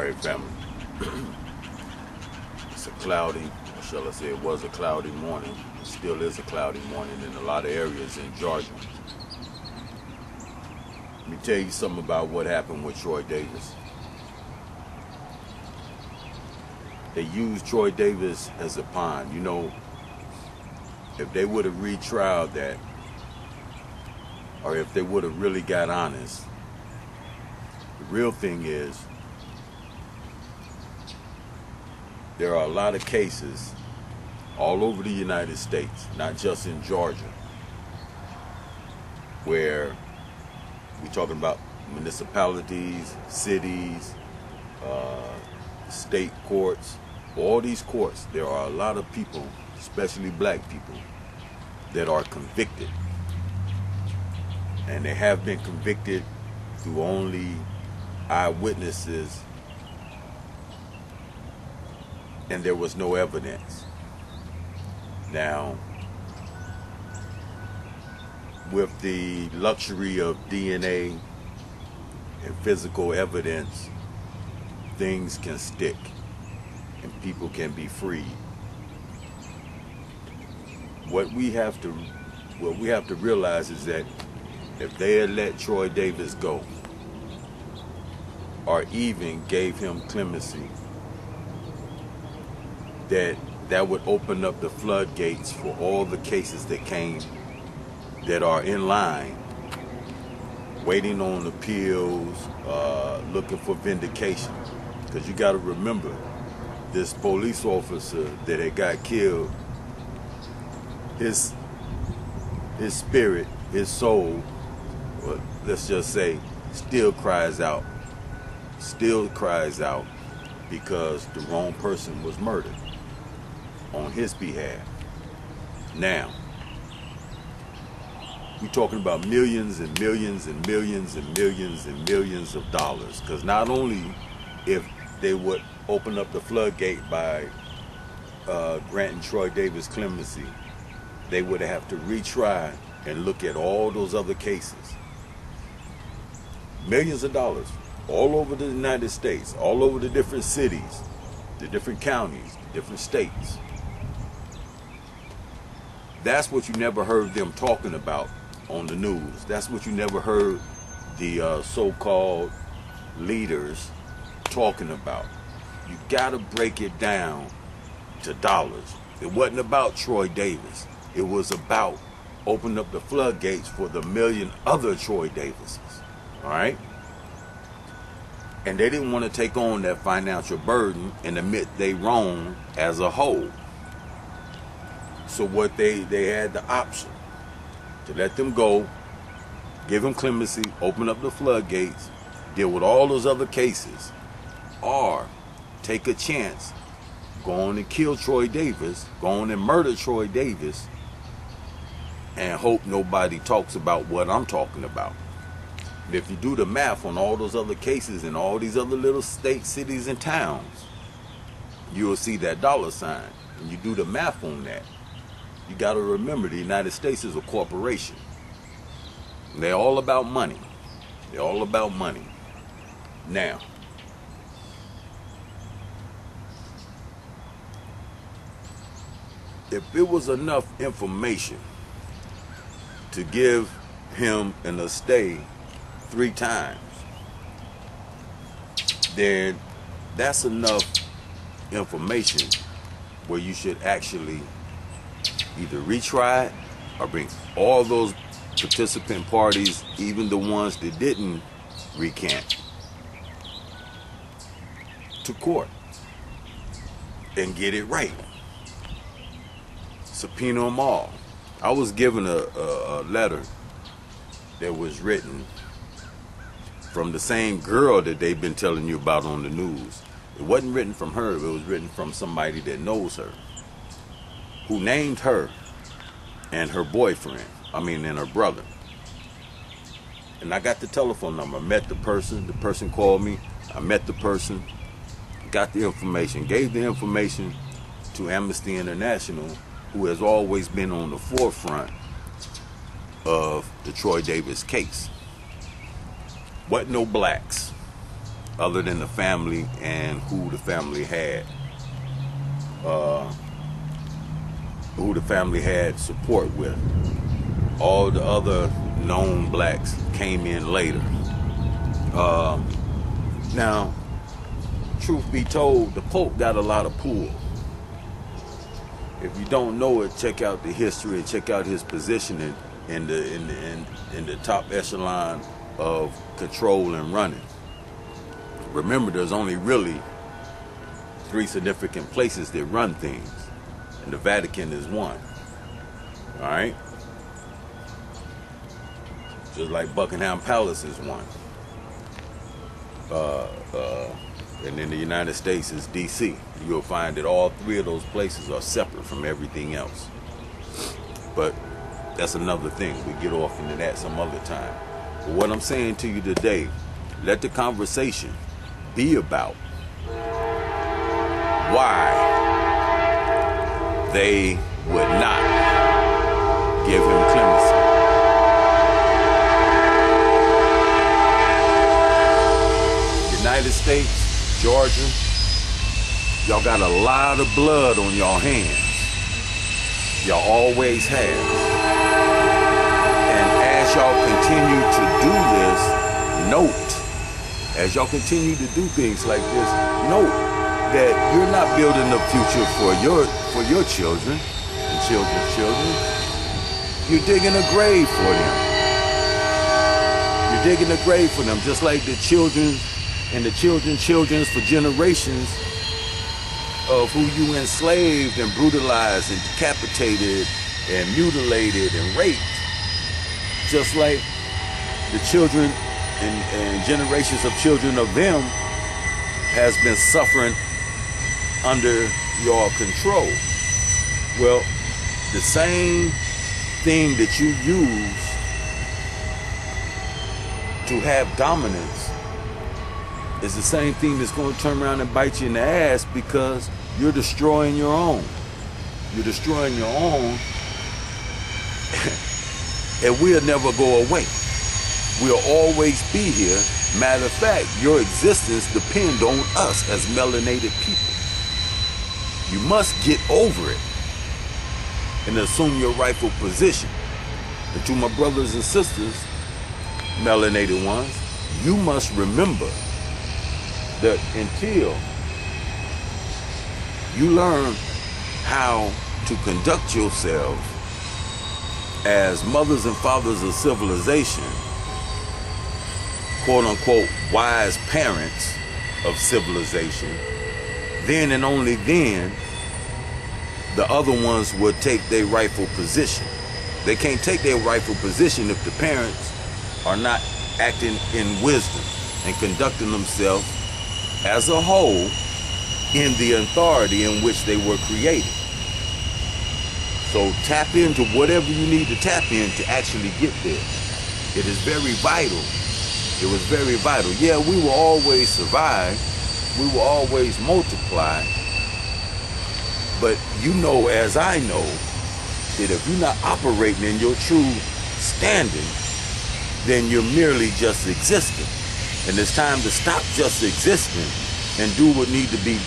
Alright, family. It's a cloudy, or shall I say it was a cloudy morning. It still is a cloudy morning in a lot of areas in Georgia. Let me tell you something about what happened with Troy Davis. They used Troy Davis as a pawn. You know, if they would have retried that, or if they would have really got honest, the real thing is, there are a lot of cases all over the United States, not just in Georgia, where we're talking about municipalities, cities, state courts, all these courts. There are a lot of people, especially black people, that are convicted. And they have been convicted through only eyewitnesses, and there was no evidence. Now, with the luxury of DNA and physical evidence, things can stick and people can be freed. What we have to realize is that if they had let Troy Davis go, or even gave him clemency, that would open up the floodgates for all the cases that are in line, waiting on appeals, looking for vindication. Because you got to remember, this police officer that had got killed, his spirit, his soul, well, let's just say, still cries out because the wrong person was murdered on his behalf. Now, we're talking about millions and millions and millions and millions and millions of dollars. Because not only if they would open up the floodgate by granting Troy Davis clemency, they would have to retry and look at all those other cases. Millions of dollars all over the United States, all over the different cities, the different counties, the different states. That's what you never heard them talking about on the news. That's what you never heard the so-called leaders talking about. You gotta break it down to dollars. It wasn't about Troy Davis. It was about opening up the floodgates for the million other Troy Davises. All right? And they didn't want to take on that financial burden and admit they wrong as a whole. So what they had the option to let them go, give them clemency, open up the floodgates, deal with all those other cases, or take a chance, go on and kill Troy Davis, go on and murder Troy Davis, and hope nobody talks about what I'm talking about. And if you do the math on all those other cases in all these other little states, cities, and towns, you will see that dollar sign. And you do the math on that. You got to remember, the United States is a corporation. And they're all about money. They're all about money. Now, if it was enough information to give him an estate 3 times, then that's enough information where you should actually either retry it or bring all those participant parties, even the ones that didn't recant, to court and get it right. Subpoena them all. I was given a letter that was written from the same girl that they've been telling you about on the news. It wasn't written from her, it was written from somebody that knows her, who named her and her boyfriend, and her brother. And I got the telephone number, I met the person called me, I met the person, got the information, gave the information to Amnesty International, who has always been on the forefront of the Troy Davis case. Wasn't no blacks. other than the family and who the family had. Who the family had support with. All the other known blacks came in later. Now, truth be told, the Pope got a lot of pull. If you don't know it, check out the history and check out his position in the top echelon of control and running. Remember, there's only really 3 significant places that run things, and the Vatican is one. All right, just like Buckingham Palace is one. And in the United States is D.C. You'll find that all 3 of those places are separate from everything else. But that's another thing. We get off into that some other time. But what I'm saying to you today, let the conversation be about why they would not give him clemency. United States, Georgia, y'all got a lot of blood on y'all hands. Y'all always have. And as y'all continue to do this, note, as y'all continue to do things like this, note that you're not building a future for your children and children's children. You're digging a grave for them. You're digging a grave for them, just like the children and the children's for generations of who you enslaved and brutalized and decapitated and mutilated and raped. Just like the children and generations of children of them has been suffering under your control. Well, the same thing that you use to have dominance is the same thing that's going to turn around and bite you in the ass, because you're destroying your own. You're destroying your own, and we'll never go away. We'll always be here. Matter of fact, your existence depends on us as melanated people. You must get over it and assume your rightful position. And to my brothers and sisters, melanated ones, you must remember that until you learn how to conduct yourself as mothers and fathers of civilization, quote unquote wise parents of civilization, then and only then the other ones will take their rightful position. They can't take their rightful position if the parents are not acting in wisdom and conducting themselves as a whole in the authority in which they were created. So tap into whatever you need to tap in to actually get there. It is very vital. It was very vital. Yeah, we will always survive. We will always multiply. But you know, as I know, that if you're not operating in your true standing, then you're merely just existing. And it's time to stop just existing and do what needs to be